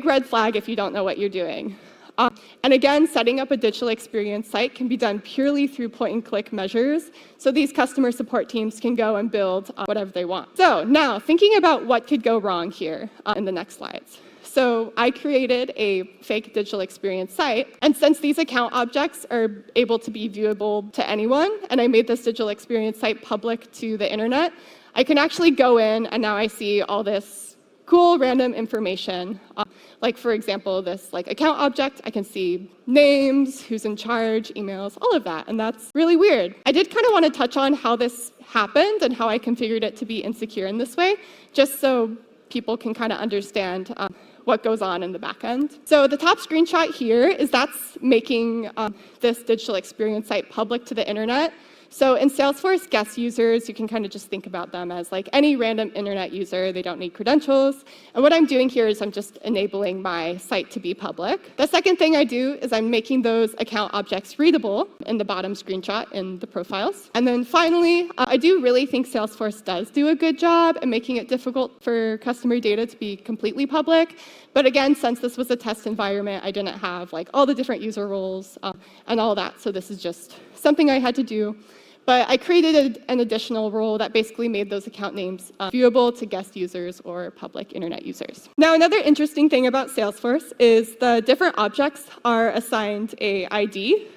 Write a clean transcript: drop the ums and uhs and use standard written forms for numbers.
big red flag if you don't know what you're doing. And again, setting up a digital experience site can be done purely through point-and-click measures, so these customer support teams can go and build whatever they want. So now, thinking about what could go wrong here in the next slides. So I created a fake digital experience site, and since these account objects are able to be viewable to anyone, and I made this digital experience site public to the internet, I can actually go in, and now I see all this cool random information. Like for example, this account object, I can see names, who's in charge, emails, all of that, and that's really weird. I did kind of want to touch on how this happened and how I configured it to be insecure in this way, just so people can kind of understand what goes on in the back end. So the top screenshot here is that's making this digital experience site public to the internet. So in Salesforce, guest users, you can kind of just think about them as any random internet user. They don't need credentials. And what I'm doing here is I'm just enabling my site to be public. The second thing I do is I'm making those account objects readable in the bottom screenshot in the profiles. And then finally, I do really think Salesforce does do a good job at making it difficult for customer data to be completely public. But again, since this was a test environment, I didn't have all the different user roles and all that. So this is just something I had to do. But I created an additional role that basically made those account names viewable to guest users or public internet users. Now, another interesting thing about Salesforce is the different objects are assigned a ID.